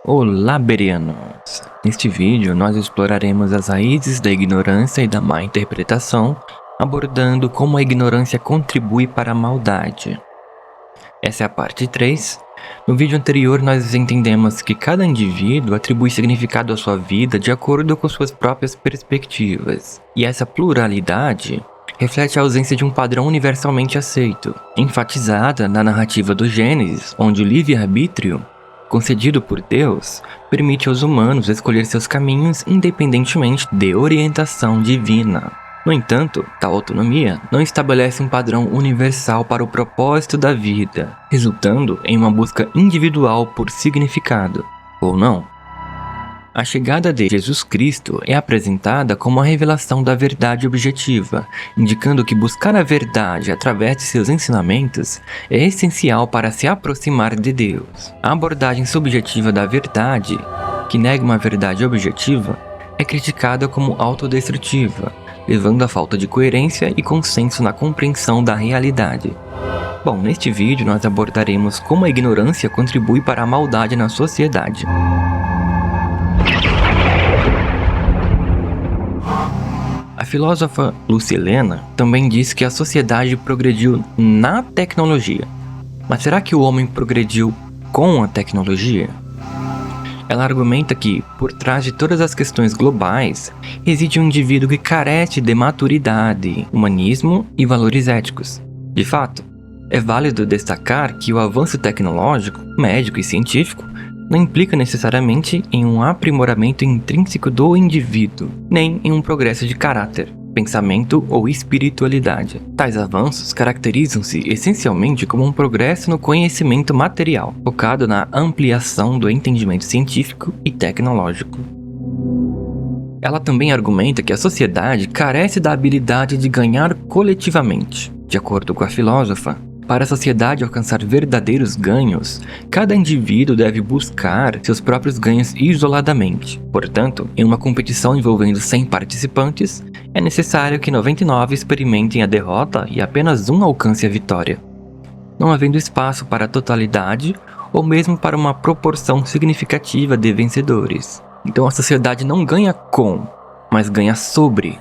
Olá, Berianos! Neste vídeo, nós exploraremos as raízes da ignorância e da má interpretação, abordando como a ignorância contribui para a maldade. Essa é a parte 3. No vídeo anterior, nós entendemos que cada indivíduo atribui significado à sua vida de acordo com suas próprias perspectivas. E essa pluralidade reflete a ausência de um padrão universalmente aceito, enfatizada na narrativa do Gênesis, onde o livre-arbítrio concedido por Deus, permite aos humanos escolher seus caminhos independentemente de orientação divina. No entanto, tal autonomia não estabelece um padrão universal para o propósito da vida, resultando em uma busca individual por significado, ou não. A chegada de Jesus Cristo é apresentada como a revelação da verdade objetiva, indicando que buscar a verdade através de seus ensinamentos é essencial para se aproximar de Deus. A abordagem subjetiva da verdade, que nega uma verdade objetiva, é criticada como autodestrutiva, levando à falta de coerência e consenso na compreensão da realidade. Bom, neste vídeo nós abordaremos como a ignorância contribui para a maldade na sociedade. A filósofa Lucilena também diz que a sociedade progrediu na tecnologia. Mas será que o homem progrediu com a tecnologia? Ela argumenta que, por trás de todas as questões globais, reside um indivíduo que carece de maturidade, humanismo e valores éticos. De fato, é válido destacar que o avanço tecnológico, médico e científico não implica necessariamente em um aprimoramento intrínseco do indivíduo, nem em um progresso de caráter, pensamento ou espiritualidade. Tais avanços caracterizam-se essencialmente como um progresso no conhecimento material, focado na ampliação do entendimento científico e tecnológico. Ela também argumenta que a sociedade carece da habilidade de ganhar coletivamente. De acordo com a filósofa, para a sociedade alcançar verdadeiros ganhos, cada indivíduo deve buscar seus próprios ganhos isoladamente. Portanto, em uma competição envolvendo 100 participantes, é necessário que 99 experimentem a derrota e apenas um alcance a vitória, não havendo espaço para a totalidade ou mesmo para uma proporção significativa de vencedores. Então a sociedade não ganha com, mas ganha sobre.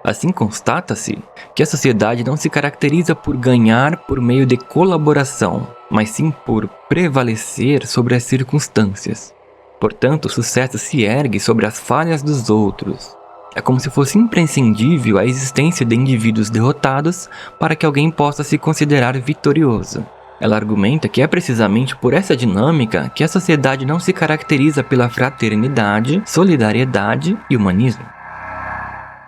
Assim, constata-se que a sociedade não se caracteriza por ganhar por meio de colaboração, mas sim por prevalecer sobre as circunstâncias. Portanto, o sucesso se ergue sobre as falhas dos outros. É como se fosse imprescindível a existência de indivíduos derrotados para que alguém possa se considerar vitorioso. Ela argumenta que é precisamente por essa dinâmica que a sociedade não se caracteriza pela fraternidade, solidariedade e humanismo.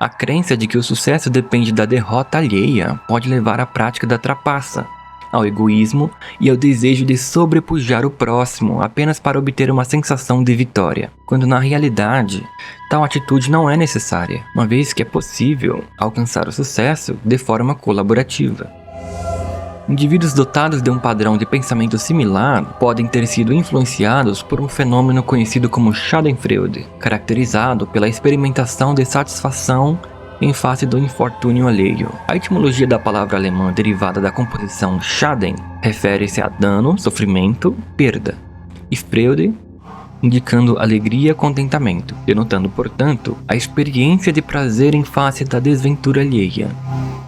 A crença de que o sucesso depende da derrota alheia pode levar à prática da trapaça, ao egoísmo e ao desejo de sobrepujar o próximo apenas para obter uma sensação de vitória, quando na realidade, tal atitude não é necessária, uma vez que é possível alcançar o sucesso de forma colaborativa. Indivíduos dotados de um padrão de pensamento similar podem ter sido influenciados por um fenômeno conhecido como Schadenfreude, caracterizado pela experimentação de satisfação em face do infortúnio alheio. A etimologia da palavra alemã derivada da composição Schaden refere-se a dano, sofrimento, perda, e Freude indicando alegria e contentamento, denotando, portanto, a experiência de prazer em face da desventura alheia.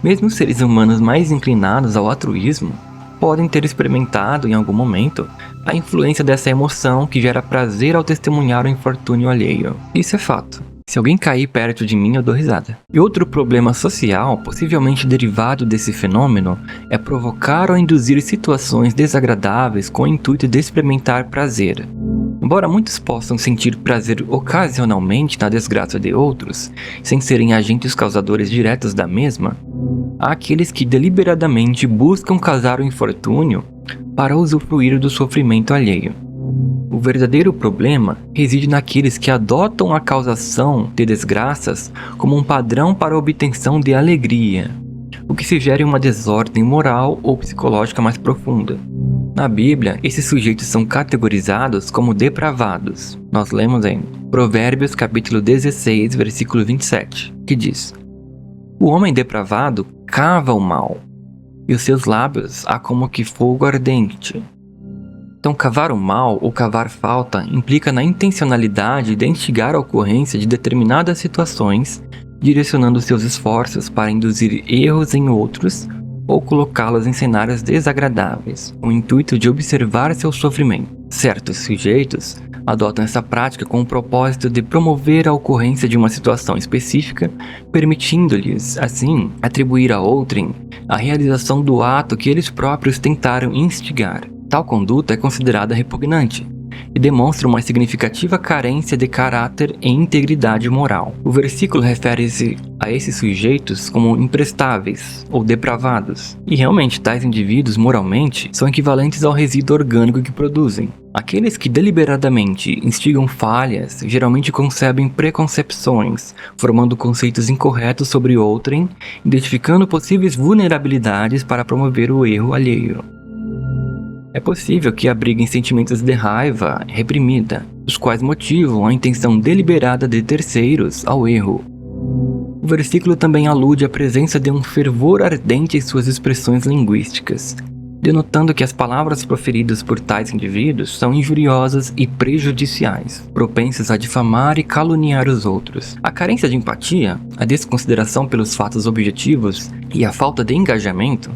Mesmo os seres humanos mais inclinados ao altruísmo podem ter experimentado em algum momento a influência dessa emoção que gera prazer ao testemunhar o infortúnio alheio. Isso é fato. Se alguém cair perto de mim, eu dou risada. E outro problema social, possivelmente derivado desse fenômeno, é provocar ou induzir situações desagradáveis com o intuito de experimentar prazer. Embora muitos possam sentir prazer ocasionalmente na desgraça de outros, sem serem agentes causadores diretos da mesma, há aqueles que deliberadamente buscam causar o infortúnio para usufruir do sofrimento alheio. O verdadeiro problema reside naqueles que adotam a causação de desgraças como um padrão para a obtenção de alegria, o que sugere uma desordem moral ou psicológica mais profunda. Na Bíblia, esses sujeitos são categorizados como depravados. Nós lemos em Provérbios capítulo 16, versículo 27, que diz: O homem depravado cava o mal, e os seus lábios há como que fogo ardente. Então, cavar o mal ou cavar falta implica na intencionalidade de instigar a ocorrência de determinadas situações, direcionando seus esforços para induzir erros em outros ou colocá-los em cenários desagradáveis, com o intuito de observar seu sofrimento. Certos sujeitos adotam essa prática com o propósito de promover a ocorrência de uma situação específica, permitindo-lhes, assim, atribuir a outrem a realização do ato que eles próprios tentaram instigar. Tal conduta é considerada repugnante e demonstra uma significativa carência de caráter e integridade moral. O versículo refere-se a esses sujeitos como imprestáveis ou depravados, e realmente tais indivíduos moralmente são equivalentes ao resíduo orgânico que produzem. Aqueles que deliberadamente instigam falhas geralmente concebem preconcepções, formando conceitos incorretos sobre outrem, identificando possíveis vulnerabilidades para promover o erro alheio. É possível que abriguem sentimentos de raiva reprimida, os quais motivam a intenção deliberada de terceiros ao erro. O versículo também alude à presença de um fervor ardente em suas expressões linguísticas, denotando que as palavras proferidas por tais indivíduos são injuriosas e prejudiciais, propensas a difamar e caluniar os outros. A carência de empatia, a desconsideração pelos fatos objetivos e a falta de engajamento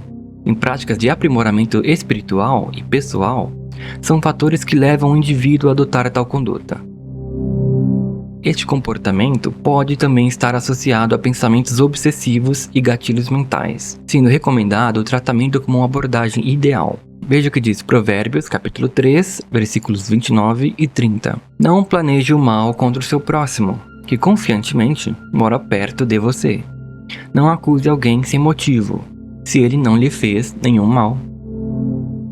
em práticas de aprimoramento espiritual e pessoal são fatores que levam o indivíduo a adotar tal conduta. Este comportamento pode também estar associado a pensamentos obsessivos e gatilhos mentais, sendo recomendado o tratamento como uma abordagem ideal. Veja o que diz Provérbios, capítulo 3, versículos 29 e 30. Não planeje o mal contra o seu próximo, que confiantemente mora perto de você. Não acuse alguém sem motivo, se ele não lhe fez nenhum mal.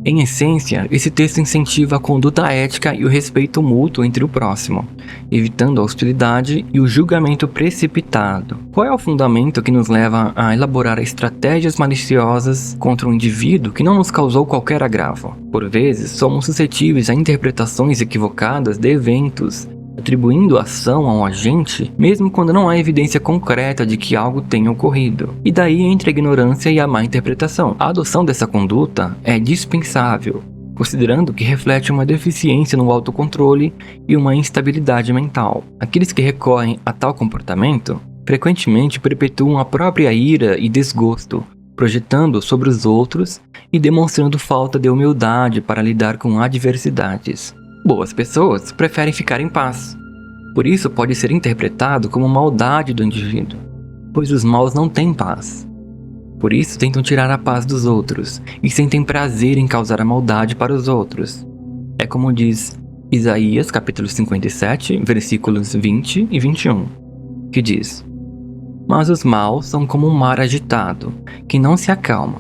Em essência, esse texto incentiva a conduta ética e o respeito mútuo entre o próximo, evitando a hostilidade e o julgamento precipitado. Qual é o fundamento que nos leva a elaborar estratégias maliciosas contra um indivíduo que não nos causou qualquer agravo? Por vezes, somos suscetíveis a interpretações equivocadas de eventos, atribuindo a ação a um agente, mesmo quando não há evidência concreta de que algo tenha ocorrido. E daí entra a ignorância e a má interpretação. A adoção dessa conduta é dispensável, considerando que reflete uma deficiência no autocontrole e uma instabilidade mental. Aqueles que recorrem a tal comportamento frequentemente perpetuam a própria ira e desgosto, projetando sobre os outros e demonstrando falta de humildade para lidar com adversidades. Boas pessoas preferem ficar em paz. Por isso pode ser interpretado como maldade do indivíduo, pois os maus não têm paz. Por isso tentam tirar a paz dos outros e sentem prazer em causar a maldade para os outros. É como diz Isaías capítulo 57, versículos 20 e 21, que diz: Mas os maus são como um mar agitado, que não se acalma,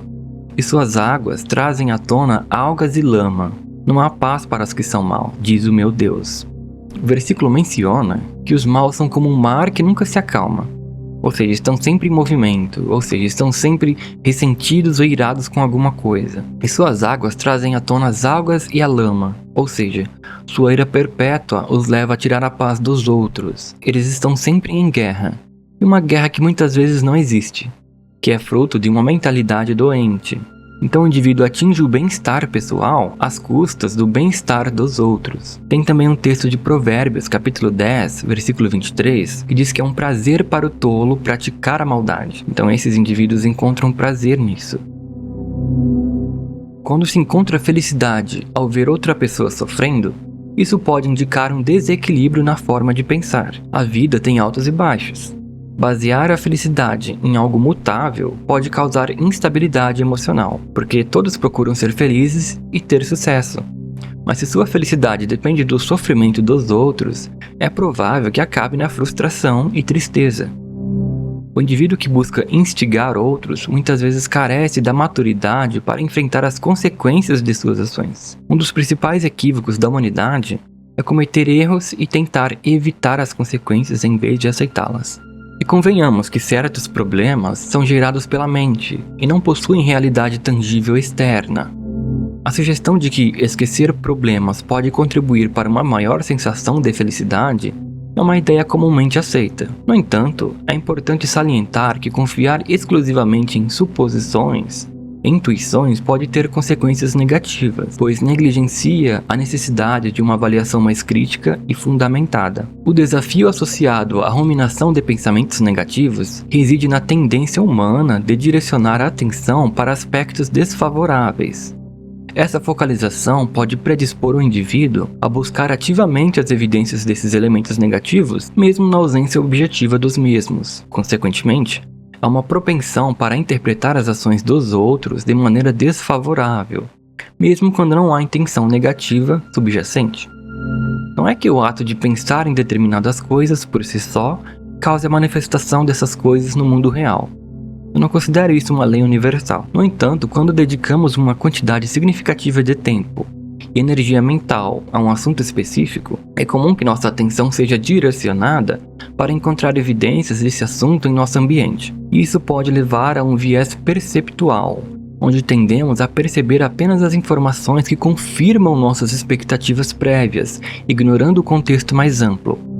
e suas águas trazem à tona algas e lama. Não há paz para os que são maus, diz o meu Deus. O versículo menciona que os maus são como um mar que nunca se acalma, ou seja, estão sempre em movimento, ou seja, estão sempre ressentidos ou irados com alguma coisa. E suas águas trazem à tona as algas e a lama, ou seja, sua ira perpétua os leva a tirar a paz dos outros. Eles estão sempre em guerra, e uma guerra que muitas vezes não existe, que é fruto de uma mentalidade doente. Então o indivíduo atinge o bem-estar pessoal às custas do bem-estar dos outros. Tem também um texto de Provérbios, capítulo 10, versículo 23, que diz que é um prazer para o tolo praticar a maldade. Então esses indivíduos encontram prazer nisso. Quando se encontra felicidade ao ver outra pessoa sofrendo, isso pode indicar um desequilíbrio na forma de pensar. A vida tem altos e baixos. Basear a felicidade em algo mutável pode causar instabilidade emocional, porque todos procuram ser felizes e ter sucesso. Mas se sua felicidade depende do sofrimento dos outros, é provável que acabe na frustração e tristeza. O indivíduo que busca instigar outros muitas vezes carece da maturidade para enfrentar as consequências de suas ações. Um dos principais equívocos da humanidade é cometer erros e tentar evitar as consequências em vez de aceitá-las. E convenhamos que certos problemas são gerados pela mente e não possuem realidade tangível externa. A sugestão de que esquecer problemas pode contribuir para uma maior sensação de felicidade é uma ideia comumente aceita. No entanto, é importante salientar que confiar exclusivamente em suposições intuições pode ter consequências negativas, pois negligencia a necessidade de uma avaliação mais crítica e fundamentada. O desafio associado à ruminação de pensamentos negativos reside na tendência humana de direcionar a atenção para aspectos desfavoráveis. Essa focalização pode predispor o indivíduo a buscar ativamente as evidências desses elementos negativos, mesmo na ausência objetiva dos mesmos. Consequentemente, há uma propensão para interpretar as ações dos outros de maneira desfavorável, mesmo quando não há intenção negativa subjacente. Não é que o ato de pensar em determinadas coisas por si só cause a manifestação dessas coisas no mundo real. Eu não considero isso uma lei universal. No entanto, quando dedicamos uma quantidade significativa de tempo e energia mental a um assunto específico, é comum que nossa atenção seja direcionada para encontrar evidências desse assunto em nosso ambiente. Isso pode levar a um viés perceptual, onde tendemos a perceber apenas as informações que confirmam nossas expectativas prévias, ignorando o contexto mais amplo.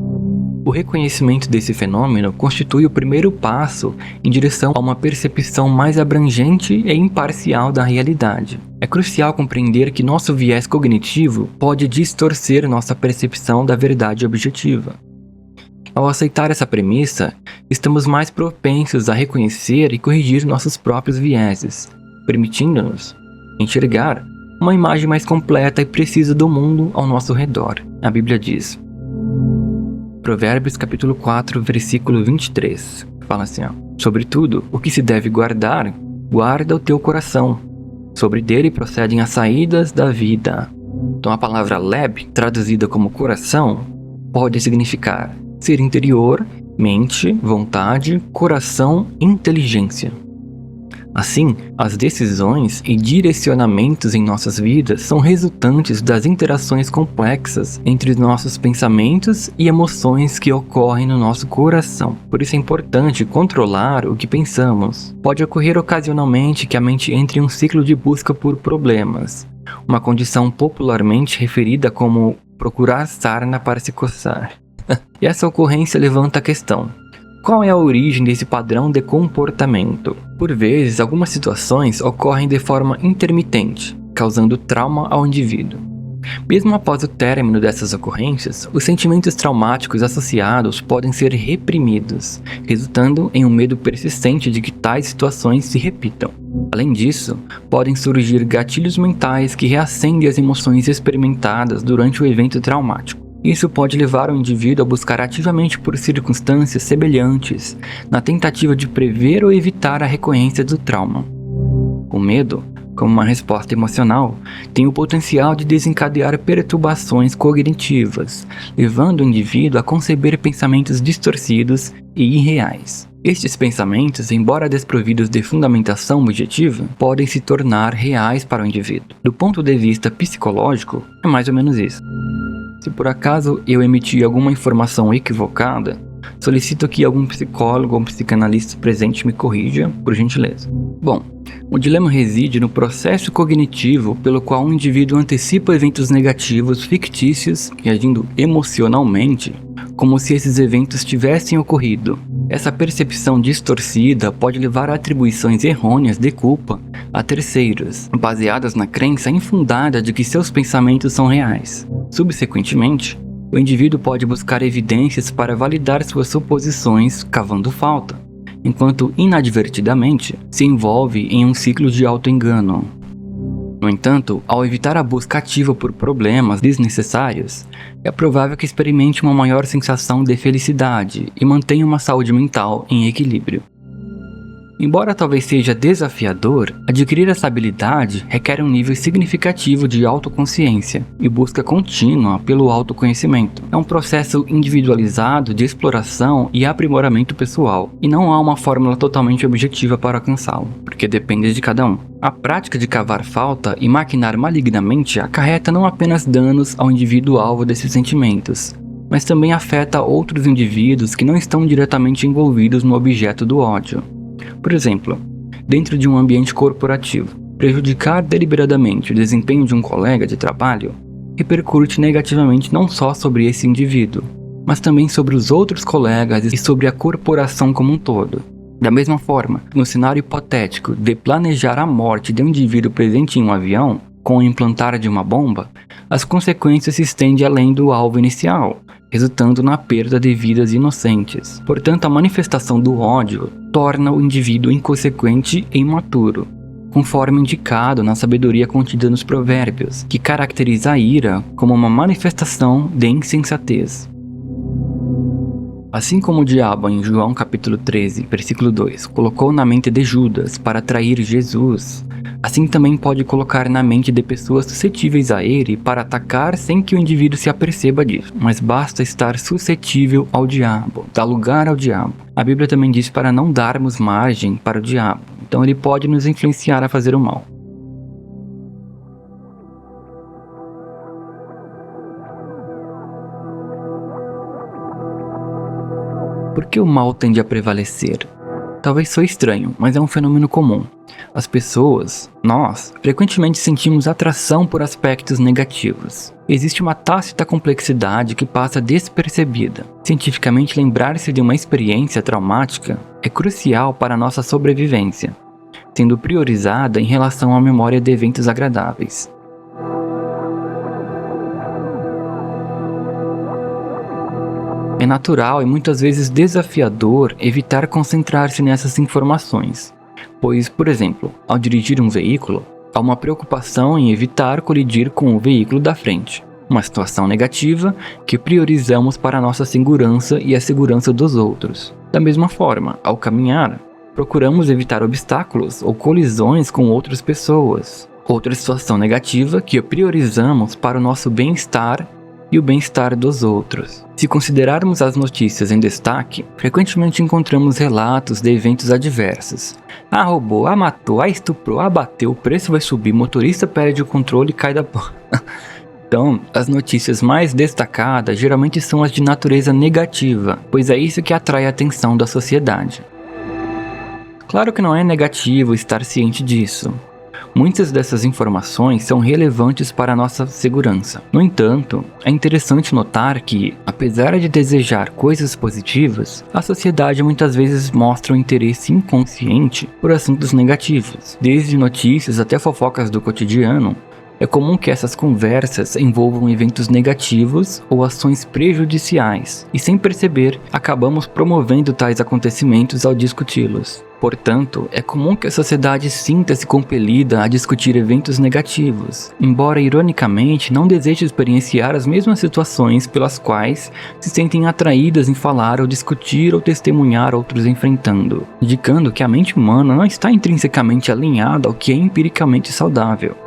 O reconhecimento desse fenômeno constitui o primeiro passo em direção a uma percepção mais abrangente e imparcial da realidade. É crucial compreender que nosso viés cognitivo pode distorcer nossa percepção da verdade objetiva. Ao aceitar essa premissa, estamos mais propensos a reconhecer e corrigir nossos próprios vieses, permitindo-nos enxergar uma imagem mais completa e precisa do mundo ao nosso redor. A Bíblia diz, Provérbios capítulo 4, versículo 23, fala assim, Sobretudo, o que se deve guardar, guarda o teu coração. Sobre dele procedem as saídas da vida. Então a palavra leb, traduzida como coração, pode significar ser interior, mente, vontade, coração, inteligência. Assim, as decisões e direcionamentos em nossas vidas são resultantes das interações complexas entre os nossos pensamentos e emoções que ocorrem no nosso coração. Por isso é importante controlar o que pensamos. Pode ocorrer ocasionalmente que a mente entre em um ciclo de busca por problemas, uma condição popularmente referida como procurar sarna para se coçar. E essa ocorrência levanta a questão: qual é a origem desse padrão de comportamento? Por vezes, algumas situações ocorrem de forma intermitente, causando trauma ao indivíduo. Mesmo após o término dessas ocorrências, os sentimentos traumáticos associados podem ser reprimidos, resultando em um medo persistente de que tais situações se repitam. Além disso, podem surgir gatilhos mentais que reacendem as emoções experimentadas durante o evento traumático. Isso pode levar o indivíduo a buscar ativamente por circunstâncias semelhantes, na tentativa de prever ou evitar a recorrência do trauma. O medo, como uma resposta emocional, tem o potencial de desencadear perturbações cognitivas, levando o indivíduo a conceber pensamentos distorcidos e irreais. Estes pensamentos, embora desprovidos de fundamentação objetiva, podem se tornar reais para o indivíduo. Do ponto de vista psicológico, é mais ou menos isso. Se por acaso eu emitir alguma informação equivocada, solicito que algum psicólogo ou psicanalista presente me corrija, por gentileza. Bom, o dilema reside no processo cognitivo pelo qual um indivíduo antecipa eventos negativos fictícios e agindo emocionalmente, como se esses eventos tivessem ocorrido. Essa percepção distorcida pode levar a atribuições errôneas de culpa a terceiros, baseadas na crença infundada de que seus pensamentos são reais. Subsequentemente, o indivíduo pode buscar evidências para validar suas suposições, cavando falta, enquanto inadvertidamente se envolve em um ciclo de auto-engano. No entanto, ao evitar a busca ativa por problemas desnecessários, é provável que experimente uma maior sensação de felicidade e mantenha uma saúde mental em equilíbrio. Embora talvez seja desafiador, adquirir essa habilidade requer um nível significativo de autoconsciência e busca contínua pelo autoconhecimento. É um processo individualizado de exploração e aprimoramento pessoal, e não há uma fórmula totalmente objetiva para alcançá-lo, porque depende de cada um. A prática de cavar falta e maquinar malignamente acarreta não apenas danos ao indivíduo alvo desses sentimentos, mas também afeta outros indivíduos que não estão diretamente envolvidos no objeto do ódio. Por exemplo, dentro de um ambiente corporativo, prejudicar deliberadamente o desempenho de um colega de trabalho repercute negativamente não só sobre esse indivíduo, mas também sobre os outros colegas e sobre a corporação como um todo. Da mesma forma, no cenário hipotético de planejar a morte de um indivíduo presente em um avião, com o implantar de uma bomba, as consequências se estendem além do alvo inicial, resultando na perda de vidas inocentes. Portanto, a manifestação do ódio torna o indivíduo inconsequente e imaturo, conforme indicado na sabedoria contida nos provérbios, que caracteriza a ira como uma manifestação de insensatez. Assim como o diabo em João capítulo 13, versículo 2, colocou na mente de Judas para atrair Jesus, assim também pode colocar na mente de pessoas suscetíveis a ele para atacar sem que o indivíduo se aperceba disso. Mas basta estar suscetível ao diabo, dar lugar ao diabo. A Bíblia também diz para não darmos margem para o diabo, então ele pode nos influenciar a fazer o mal. Por que o mal tende a prevalecer? Talvez soe estranho, mas é um fenômeno comum. As pessoas, nós, frequentemente sentimos atração por aspectos negativos. Existe uma tácita complexidade que passa despercebida. Cientificamente, lembrar-se de uma experiência traumática é crucial para a nossa sobrevivência, sendo priorizada em relação à memória de eventos agradáveis. É natural e muitas vezes desafiador evitar concentrar-se nessas informações, pois, por exemplo, ao dirigir um veículo, há uma preocupação em evitar colidir com o veículo da frente, uma situação negativa que priorizamos para a nossa segurança e a segurança dos outros. Da mesma forma, ao caminhar, procuramos evitar obstáculos ou colisões com outras pessoas, outra situação negativa que priorizamos para o nosso bem-estar e o bem-estar dos outros. Se considerarmos as notícias em destaque, frequentemente encontramos relatos de eventos adversos. Roubou, matou, estuprou, bateu, o preço vai subir, motorista perde o controle e cai da porta. Então, as notícias mais destacadas geralmente são as de natureza negativa, pois é isso que atrai a atenção da sociedade. Claro que não é negativo estar ciente disso. Muitas dessas informações são relevantes para a nossa segurança. No entanto, é interessante notar que, apesar de desejar coisas positivas, a sociedade muitas vezes mostra um interesse inconsciente por assuntos negativos. Desde notícias até fofocas do cotidiano, é comum que essas conversas envolvam eventos negativos ou ações prejudiciais, e sem perceber, acabamos promovendo tais acontecimentos ao discuti-los. Portanto, é comum que a sociedade sinta-se compelida a discutir eventos negativos, embora ironicamente não deseje experienciar as mesmas situações pelas quais se sentem atraídas em falar ou discutir ou testemunhar outros enfrentando, indicando que a mente humana não está intrinsecamente alinhada ao que é empiricamente saudável.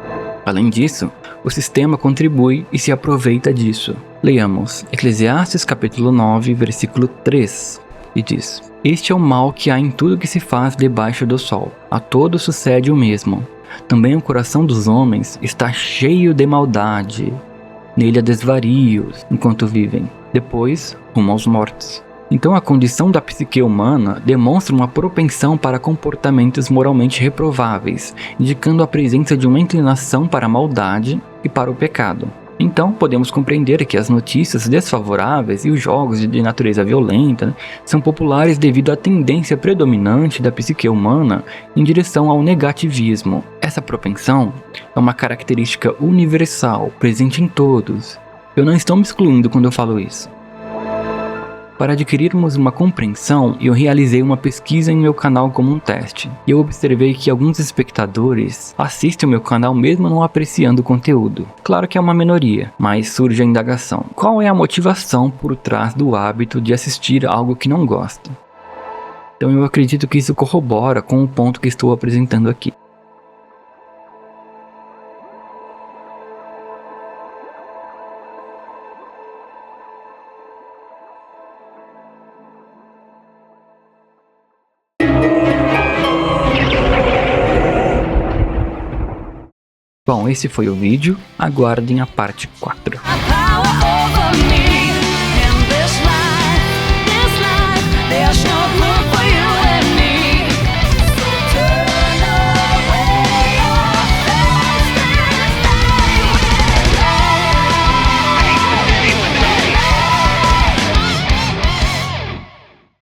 Além disso, o sistema contribui e se aproveita disso. Leiamos Eclesiastes capítulo 9, versículo 3, e diz: Este é o mal que há em tudo que se faz debaixo do sol. A todos sucede o mesmo. Também o coração dos homens está cheio de maldade. Nele há desvarios enquanto vivem. Depois, rumo aos mortos. Então a condição da psique humana demonstra uma propensão para comportamentos moralmente reprováveis, indicando a presença de uma inclinação para a maldade e para o pecado. Então podemos compreender que as notícias desfavoráveis e os jogos de natureza violenta são populares devido à tendência predominante da psique humana em direção ao negativismo. Essa propensão é uma característica universal, presente em todos. Eu não estou me excluindo quando eu falo isso. Para adquirirmos uma compreensão, eu realizei uma pesquisa em meu canal como um teste, e eu observei que alguns espectadores assistem o meu canal mesmo não apreciando o conteúdo. Claro que é uma minoria, mas surge a indagação: qual é a motivação por trás do hábito de assistir algo que não gosta? Então eu acredito que isso corrobora com o ponto que estou apresentando aqui. Bom, esse foi o vídeo, aguardem a parte 4.